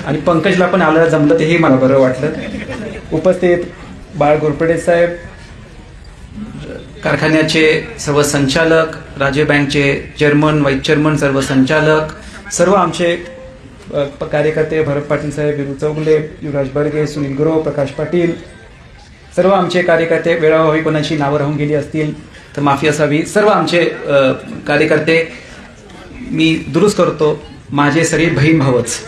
आणि पंकजला पण आलं जमलं तेही मला बरं वाटलं. उपस्थित बाळ घोरपडे साहेब, कारखान्याचे सर्व संचालक, राज्य बँकचे चेअरमन, व्हाईस चेअरमन, सर्व संचालक, सर्व आमचे कार्यकर्ते, भरत पाटील साहेब, विरू चौगुले, युवराज बर्गे, सुनील गुरव, प्रकाश पाटील, सर्व आमचे कार्यकर्ते, वेळोवेळी कोणाची नावं राहून गेली असतील तर माफी असावी. सर्व आमचे कार्यकर्ते मी दुरुस्त करतो, माझे सगळे बहीण भावच.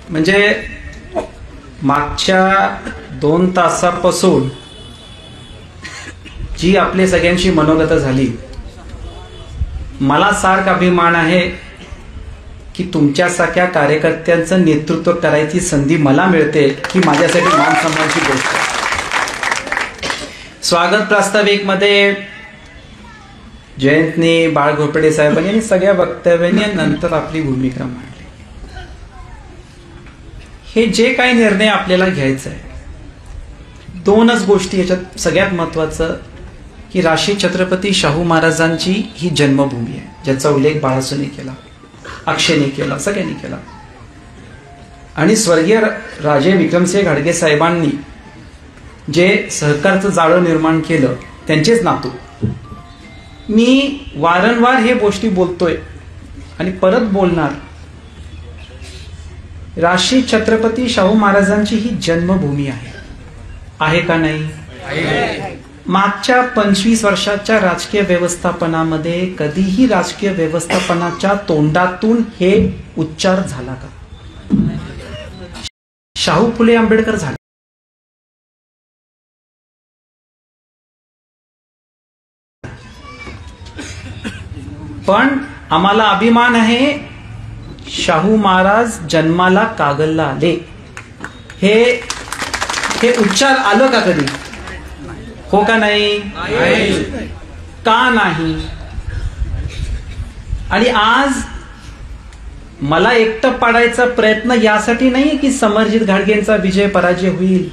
म्हणजे मागच्या 2 तासापासून जी आपले सगळ्यांची मनोगत झाली, मला सार्क अभिमान आहे की तुमच्यासारख्या कार्यकर्त्यांचं नेतृत्व करायची संधी मला मिळते, ही माझ्यासाठी मान सन्मानाची गोष्ट आहे. स्वागत प्रास्ताविक मध्ये जयंतनी, बाळ घोरपडे साहेबांनी आणि सगळ्या वक्तव्यांनी नंतर आपली भूमिका मांडली. हे जे काही निर्णय आपल्याला घ्यायचा आहे, 2च गोष्टी याच्यात सगळ्यात महत्वाचं की राशी छत्रपती शाहू महाराजांची ही जन्मभूमी आहे, ज्याचा उल्लेख बाळासूने केला, अक्षयने केला, सगळ्यांनी केला. आणि स्वर्गीय राजे विक्रमसिंह घाडगे साहेबांनी जे सहकारचं जाळं निर्माण केलं, त्यांचेच नातू. मी वारंवार हे गोष्टी बोलतोय आणि परत बोलणार. राशी छत्रपती शाहू महाराजांची ही जन्मभूमी आहे का नाही? मागच्या 25 वर्षाच्या राजकीय व्यवस्थापनामध्ये कधीही राजकीय व्यवस्थापनाच्या तोंडातून हे उच्चार झाला का? शाहू फुले आंबेडकर झाले, पण आम्हाला अभिमान आहे शाहू महाराज जन्माला कागलला आले. हे उच्चार आलं का कधी? हो का नाही? का नाही? आणि आज मला एकटं पाडायचा प्रयत्न यासाठी नाही की समरजित घाटगेंचा विजय पराजय होईल,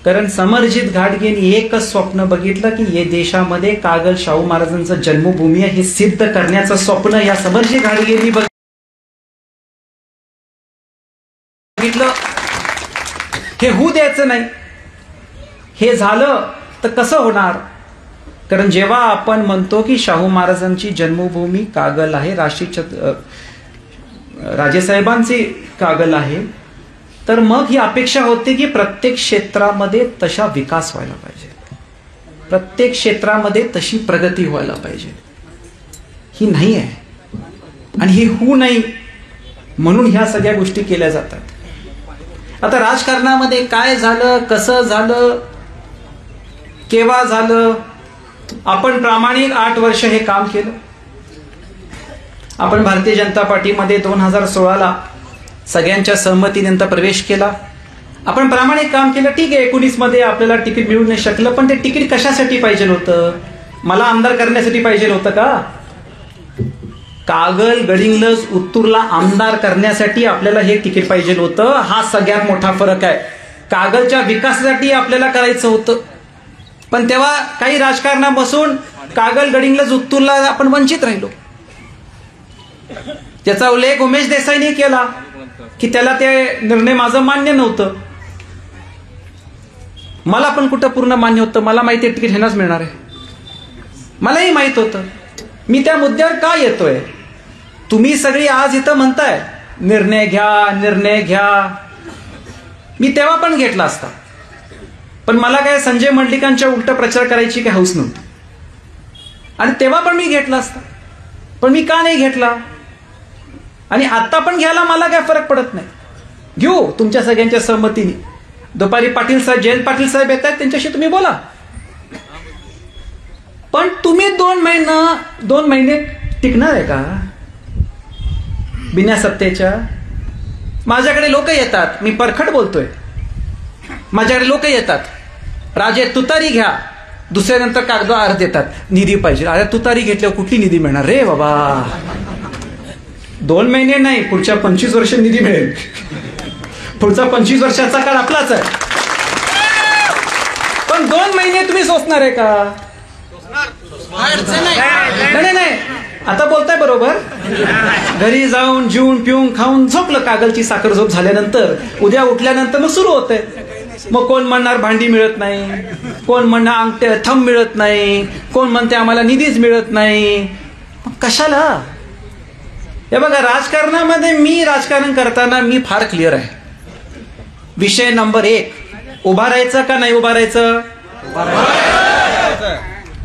कारण समरजित घाटगेंनी एकच स्वप्न बघितलं की या देशामध्ये कागल शाहू महाराजांचं जन्मभूमी आहे हे सिद्ध करण्याचं स्वप्न या समरजित घाटगेंनी बघितलं. हे होऊ द्यायचं नाही. हे झालं तर कसं होणार? कारण जेव्हा आपण म्हणतो की शाहू महाराजांची जन्मभूमी कागल आहे, राजेसाहेबांचे कागल आहे, तर मग ही अपेक्षा होते की प्रत्येक क्षेत्रामध्ये तशा विकास व्हायला पाहिजे, प्रत्येक क्षेत्रामध्ये तशी प्रगती व्हायला पाहिजे. ही नाही आहे आणि ही होऊ नये म्हणून ह्या सगळ्या गोष्टी केल्या जातात. आता राजकारणामध्ये काय झालं, कसं झालं, केव्हा झालं? आपण प्रामाणिक 8 वर्ष हे काम केलं. आपण भारतीय जनता पार्टीमध्ये 2016ला सगळ्यांच्या सहमतीनंतर प्रवेश केला. आपण प्रामाणिक काम केलं, ठीक आहे. 19 मध्ये आपल्याला तिकीट मिळू नाही शकलं, पण ते तिकीट कशासाठी पाहिजे होतं? मला आमदार करण्यासाठी पाहिजे होतं का? कागल, गडिंग्लज, उत्तूरला आमदार करण्यासाठी आपल्याला हे तिकीट पाहिजे होतं. हा सगळ्यात मोठा फरक आहे. कागलच्या विकासासाठी आपल्याला करायचं होतं, पण तेव्हा काही राजकारणा बसून कागल, गडिंग्लज, उत्तूरला आपण वंचित राहिलो. त्याचा उल्लेख उमेश देसाईंनी केला की त्याला ते निर्णय माझं मान्य नव्हतं. मला पण कुठं पूर्ण मान्य होतं. मला माहिती आहे तिकीट ह्यांनाच मिळणार आहे, मलाही माहित होतं. मी त्या मुद्द्यावर का येतोय? तुम्ही सगळी आज इथं म्हणताय निर्णय घ्या, निर्णय घ्या. मी तेव्हा पण घेतला असता, पण मला काय संजय मंडलिकांच्या उलट प्रचार करायची काय हौस नव्हती, आणि तेव्हा पण मी घेतला असता. पण मी का नाही घेतला? आणि आता पण घ्यायला मला काय फरक पडत नाही. घेऊ तुमच्या सगळ्यांच्या सहमतीने. दुपारी पाटील साहेब, जयंत पाटील साहेब येत आहेत, त्यांच्याशी तुम्ही बोला. पण तुम्ही 2 महिने टिकणार आहे का बिना सत्तेच्या? माझ्याकडे लोक येतात, मी परखड बोलतोय, माझ्याकडे लोक येतात, राजे तुतारी घ्या, दुसऱ्यानंतर कागदावर अर्ज देतात, निधी पाहिजे. अरे तुतारी घेतल्यावर कुठली निधी मिळणार रे बाबा? 2 महिने नाही, पुढच्या 25 वर्ष निधी मिळेल. पुढचा 25 वर्षाचा काळ आपलाच आहे. पण 2 महिने तुम्ही सोसणार आहे का? नाही. आता बोलताय बरोबर. घरी जाऊन जेवून पिऊन खाऊन झोपलं. कागलची साखर झोप झाल्यानंतर उद्या उठल्यानंतर मग सुरू होतंय. मग कोण म्हणणार भांडी मिळत नाही, कोण म्हणणार अंगठे थंब मिळत नाही, कोण म्हणते आम्हाला निधीच मिळत नाही. कशाला? हे बघा, राजकारणामध्ये मी राजकारण करताना मी फार क्लिअर आहे. विषय नंबर 1, उभा राहायचं का नाही उभा राहायचं?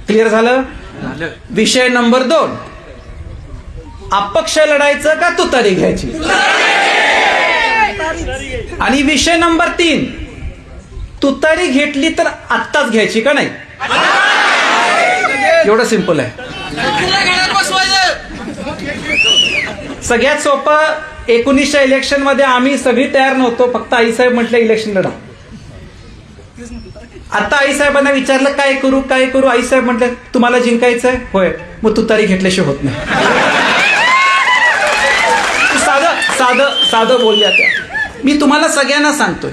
क्लिअर झालं. विषय नंबर 2, अपक्ष लढायचं का तुतारी घ्यायची? आणि विषय नंबर 3, तुतारी घेतली तर आत्ताच घ्यायची का नाही? एवढं सिंपल आहे. सगळ्यात सोपं. 1900 इलेक्शन मध्ये आम्ही सगळी तयार नव्हतो, फक्त आईसाहेब म्हटलं इलेक्शन लढा. आता आईसाहेबांना विचारलं काय करू काय करू, आईसाहेब म्हटलं तुम्हाला जिंकायचंय? होय. मग तुतारी घेतल्याशिवाय होत नाही. साधं साधं साधं बोलल्या त्या. मी तुम्हाला सगळ्यांना सांगतोय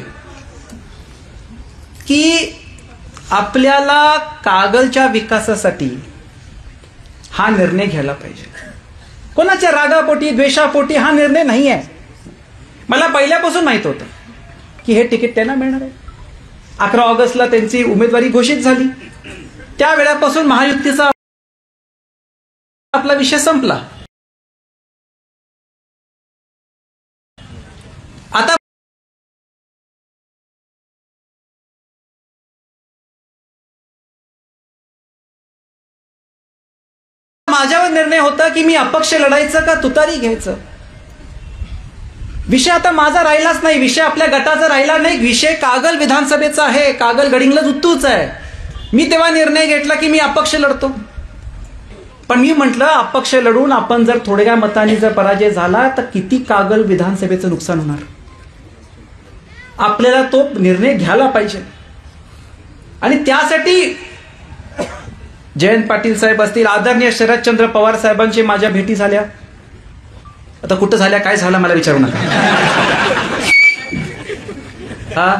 की आपल्याला कागलच्या विकासासाठी हा निर्णय घ्यायला पाहिजे. कोणाच्या रागापोटी द्वेषापोटी हा निर्णय नाही आहे. मला पहिल्यापासून माहित होतं की हे तिकीट त्यांना मिळणार आहे. 11 ऑगस्टला त्यांची उमेदवारी घोषित झाली. त्या वेळापासून महायुतीचा आपला विषय संपला. आता माझ्यावर निर्णय होता की मी अपक्ष लढायचं का तुतारी घ्यायचं. विषय आता माझा राहिलाच नाही, विषय आपल्या गटाचा राहिला नाही, विषय कागल विधानसभेचा आहे, कागल गडिंग्लज उत्तूच आहे. मी तेव्हा निर्णय घेतला की मी अपक्ष लढतो. पण मी म्हटलं अपक्ष लढून आपण जर थोड्या मतांनी जर पराजय झाला तर किती कागल विधानसभेचं नुकसान होणार. आपल्याला तो निर्णय घ्यायला पाहिजे. आणि त्यासाठी जयंत पाटील साहेब असतील, आदरणीय शरदचंद्र पवार साहेबांची माझ्या भेटी झाल्या. आता कुठं झाल्या काय झालं मला विचारू नका. हा,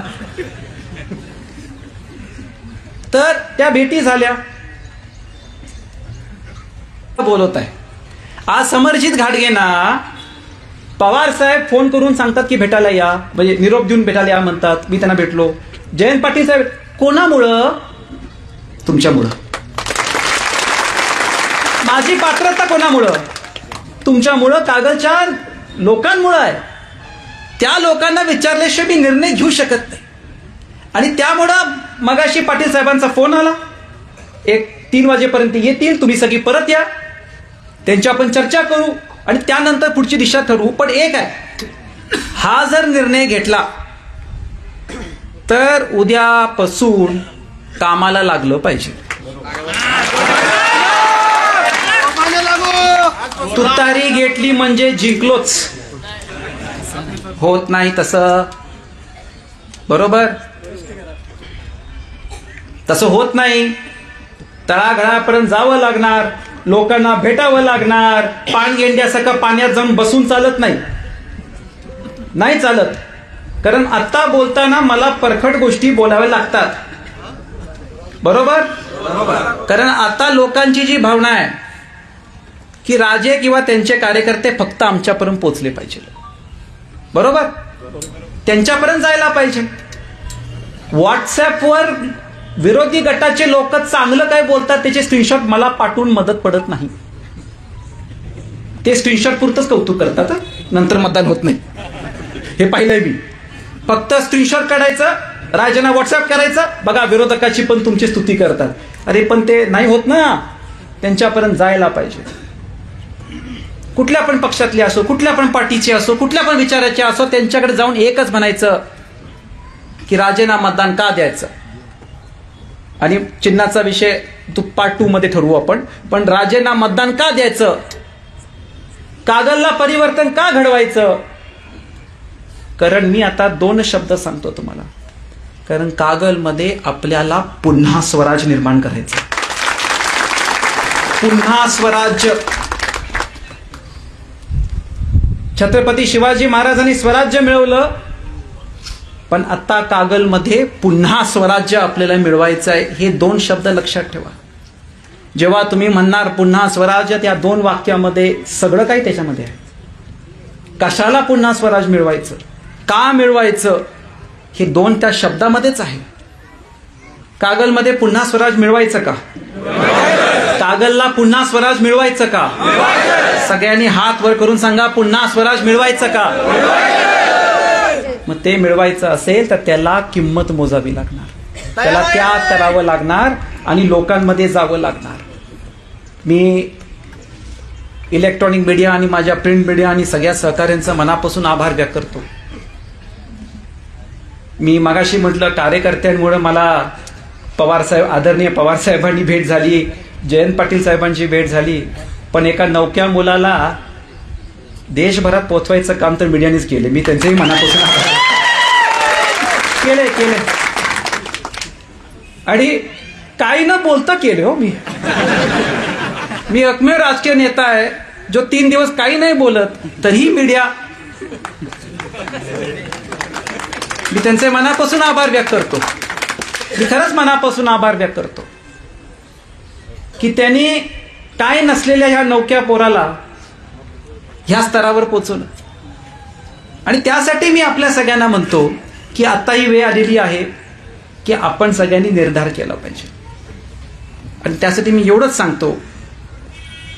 तर त्या भेटी झाल्या. बोलत आहे आज समरजित घाटगेंना पवार साहेब फोन करून सांगतात की भेटायला या, म्हणजे निरोप देऊन भेटायला या म्हणतात. मी त्यांना भेटलो. जयंत पाटील साहेब कोणामुळं? तुमच्यामुळं. माझी पात्रता कोणामुळं? तुमच्यामुळं, कागलच्या लोकांमुळं आहे. त्या लोकांना विचारल्याशिवाय मी निर्णय घेऊ शकत नाही. आणि त्यामुळं मगाशी पाटील साहेबांचा फोन आला. 3 वाजेपर्यंत येतील, तुम्ही सगळी परत या, त्यांची आपण चर्चा करू आणि त्यानंतर पुढची दिशा ठरवू. पण एक आहे, हा जर निर्णय घेतला तर उद्यापासून कामाला लागलं पाहिजे. तुतारी घेतली म्हणजे जिंकलोच होत नाही तसं. बरोबर? तसं होत नाही. तळागाळापर्यंत जावं लागणार, लोकांना भेटावं लागणार. पाणगेंड्यासारखं पाण्यात जाऊन बसून चालत नाही, नाही चालत. कारण आता बोलताना मला परखड गोष्टी बोलाव्या लागतात. बरोबर? कारण आता लोकांची जी भावना आहे की राजे किंवा त्यांचे कार्यकर्ते फक्त आमच्यापर्यंत पोहोचले पाहिजे. बरोबर? त्यांच्यापर्यंत जायला पाहिजे. व्हॉट्सअपवर विरोधी गटाचे लोक चांगलं काय बोलतात त्याचे स्क्रीनशॉट मला पाठवून मदत पडत नाही. ते स्क्रीनशॉट पुरतच कौतुक करतात, नंतर मतदान होत नाही. हे पाहिलंय मी. फक्त स्क्रीनशॉट काढायचं, राजांना व्हॉट्सअप करायचं, बघा विरोधकाची पण तुमची स्तुती करतात. अरे पण ते नाही होत ना. त्यांच्यापर्यंत जायला पाहिजे. कुठल्या पण पक्षातले असो, कुठल्या पण पार्टीचे असो, कुठल्या पण विचाराचे असो, त्यांच्याकडे जाऊन एकच म्हणायचं की राजेंना मतदान का द्यायचं. आणि चिन्हाचा विषय पार्ट 2 मध्ये ठरवू आपण. पण राजेंना मतदान का द्यायचं, कागलला परिवर्तन का घडवायचं. कारण मी आता 2 शब्द सांगतो तुम्हाला. कारण कागलमध्ये आपल्याला पुन्हा स्वराज निर्माण करायचं. पुन्हा स्वराज्य. छत्रपती शिवाजी महाराजांनी स्वराज्य मिळवलं, पण आता कागलमध्ये पुन्हा स्वराज्य आपल्याला मिळवायचं आहे. हे 2 शब्द लक्षात ठेवा. जेव्हा तुम्ही म्हणणार पुन्हा स्वराज्य, त्या 2 वाक्यामध्ये सगळं काही त्याच्यामध्ये आहे. कशाला पुन्हा स्वराज मिळवायचं, का मिळवायचं, हे 2 त्या शब्दामध्येच आहे. कागलमध्ये पुन्हा स्वराज मिळवायचं का? कागलला पुन्हा स्वराज मिळवायचं का? सगळ्यांनी हात वर करून सांगा, पुन्हा स्वराज मिळवायचं का? मग ते मिळवायचं असेल तर त्याला किंमत मोजावी लागणार, त्याला त्याग करावं लागणार आणि लोकांमध्ये जावं लागणार. मी इलेक्ट्रॉनिक मीडिया आणि माझ्या प्रिंट मीडिया आणि सगळ्या सहकाऱ्यांचा मनापासून आभार व्यक्त करतो. मी मगाशी म्हटलं कार्यकर्त्यांमुळे मला आदरणीय पवार साहेबांनी भेट झाली, जयंत पाटील साहेबांची भेट झाली, पण एका नवख्या मुलाला देशभरात पोहोचवायचं काम तर मीडियानेच केले. मी त्यांचंही मनापासून केले आणि काही न बोलता केले. हो, मी एकमेव राजकीय नेता आहे जो 3 दिवस काही नाही बोलत तरीही मीडिया. मी त्यांचे मनापासून आभार व्यक्त करतो. मी खरंच मनापासून आभार व्यक्त करतो की त्यांनी काय नसलेल्या ह्या नवख्या पोराला ह्या स्तरावर पोचवलं. आणि त्यासाठी मी आपल्या सगळ्यांना म्हणतो की आता ही वेळ आलेली आहे की आपण सगळ्यांनी निर्धार केला पाहिजे. आणि त्यासाठी मी एवढंच सांगतो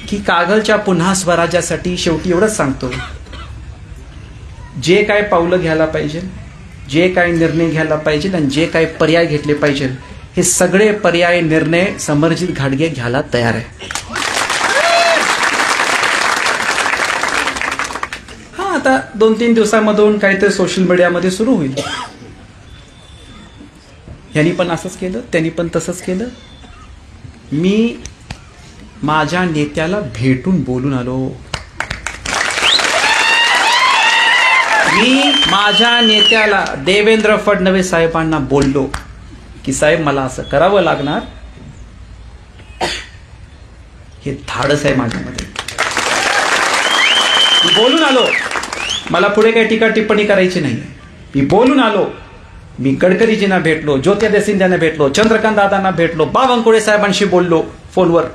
की कागलच्या पुन्हा स्वराज्यासाठी शेवटी एवढंच सांगतो, जे काय पावलं घ्यायला पाहिजे, जे काय निर्णय घ्यायला पाहिजे आणि जे काय पर्याय घेतले पाहिजे, हे सगळे पर्याय निर्णय समरजित घाटगे घ्यायला तयार आहे. हा, आता 2-3 दिवसामधून काहीतरी सोशल मीडियामध्ये सुरू होईल. यांनी पण असंच केलं, त्यांनी पण तसंच केलं. मी माझ्या नेत्याला भेटून बोलून आलो. मी माझ्या नेत्याला देवेंद्र फडणवीस साहेबांना बोललो की साहेब मला असं करावं लागणार, हे धाडस आहे माझ्यामध्ये. मी बोलून आलो, मला पुढे काही टीका टिप्पणी करायची नाही. मी बोलून आलो. मी गडकरीजींना भेटलो, ज्योतिरादित्य सिंधियांना भेटलो, चंद्रकांत दादांना भेटलो, बावनकुळे साहेबांशी बोललो फोनवर.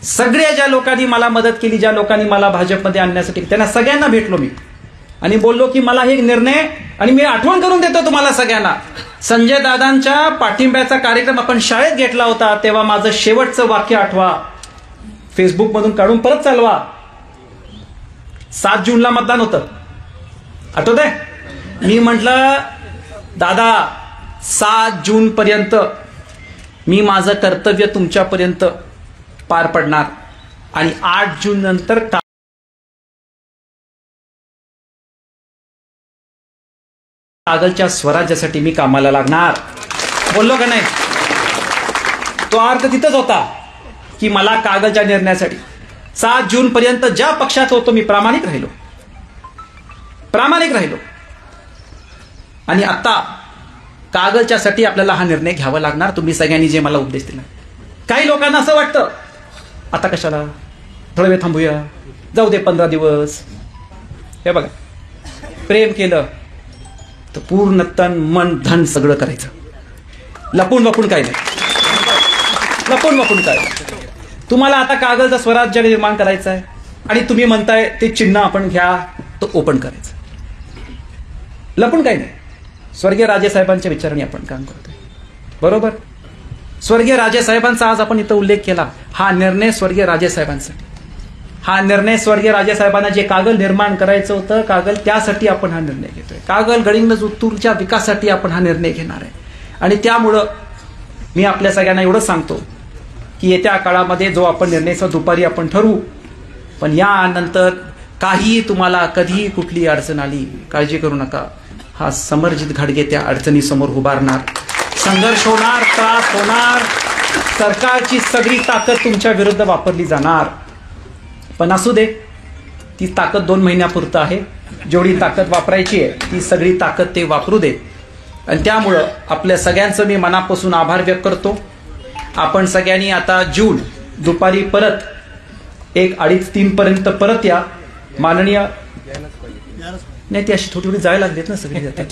सगळ्या ज्या लोकांनी मला मदत केली, ज्या लोकांनी मला भाजपमध्ये आणण्यासाठी, त्यांना सगळ्यांना भेटलो मी आणि बोललो की मला हे निर्णय, आणि मी आठवण करून देतो तुम्हाला सगळ्यांना, संजय दादांच्या पाठिंब्याचा कार्यक्रम आपण शाळेत घेतला होता, तेव्हा माझं शेवटचं वाक्य आठवा, फेसबुक मधून काढून परत चालवा. 7 जूनला मतदान होतं, आठवतंय? मी म्हटलं दादा 7 जून पर्यंत मी माझं कर्तव्य तुमच्यापर्यंत पार पडणार आणि 8 जून नंतर कागलच्या स्वराज्यासाठी मी कामाला लागणार. बोललो का नाही? तो अर्थ तिथंच होता की मला कागलच्या निर्णयासाठी 7 जून पर्यंत ज्या पक्षात होतो मी प्रामाणिक राहिलो. आणि आता कागलच्यासाठी आपल्याला हा निर्णय घ्यावा लागणार. तुम्ही सगळ्यांनी जे मला उपदेश दिला. काही लोकांना असं वाटतं आता कशाला, थोडा वेळ थांबूया, जाऊ दे 15 दिवस. हे बघा, प्रेम केलं तर पूर्ण तन मन धन सगळं करायचं. लपून काय नाही. तुम्हाला आता कागलचं स्वराज्य निर्माण करायचं आहे आणि तुम्ही म्हणताय ते चिन्ह आपण घ्या, तो ओपन करायचं. लपून काय नाही. स्वर्गीय राजेसाहेबांच्या विचाराने आपण काम करतोय, बरोबर? स्वर्गीय राजेसाहेबांचा आज आपण इथं उल्लेख केला. हा निर्णय स्वर्गीय राजेसाहेबांसाठी, हा निर्णय स्वर्गीय राजेसाहेबांना जे कागल निर्माण करायचं होतं, कागल, त्यासाठी आपण हा निर्णय घेतोय. कागल गडिंग्लज उत्तूरच्या विकासासाठी आपण हा निर्णय घेणार आहे. आणि त्यामुळं मी आपल्या सगळ्यांना एवढंच सांगतो की येत्या काळामध्ये जो आपण निर्णय दुपारी आपण ठरवू, पण यानंतर काही तुम्हाला कधीही कुठली अडचण आली, काळजी करू नका. हा समरजित घाटगे त्या अडचणीसमोर उभारणार. संघर्ष होणार, त्रास होणार, सरकारची सगळी ताकद तुमच्या विरुद्ध वापरली जाणार. पण असू दे, ती ताकद 2 महिन्यापुरतं आहे. जेवढी ताकद वापरायची आहे ती सगळी ताकद ते वापरू दे. आणि त्यामुळं आपल्या सगळ्यांचं मी मनापासून आभार व्यक्त करतो. आपण सगळ्यांनी आता जून दुपारी परत 1, 2:30, 3 पर्यंत परत या. माननीय नाही ती अशी थोडी थोडी जायला लागलीत ना सगळी आता.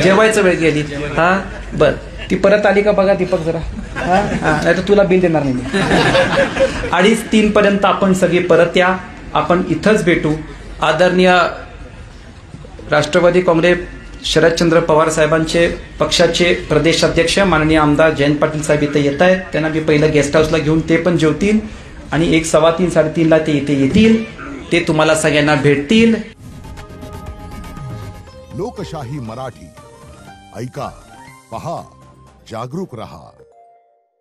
जेवायचं वेळ गेली. हा बर ती परत आली का बघा दीपक जरा. हा नाही तर तुला बिल देणार नाही मी. 2:30-3 पर्यंत आपण सगळी परत या. आपण इथंच भेटू. आदरणीय राष्ट्रवादी काँग्रेस शरदचंद्र पवार साहेबांचे पक्षाचे प्रदेशाध्यक्ष माननीय आमदार जयंत पाटील साहेब इथे येत आहेत. त्यांना मी पहिलं गेस्ट हाऊसला घेऊन ते पण जेवतील आणि 1 3:15 3:30ला ते इथे येतील. ते तुम्हाला सगळ्यांना भेटतील. लोकशाही मराठी ऐका, पहा, जागरूक रहा.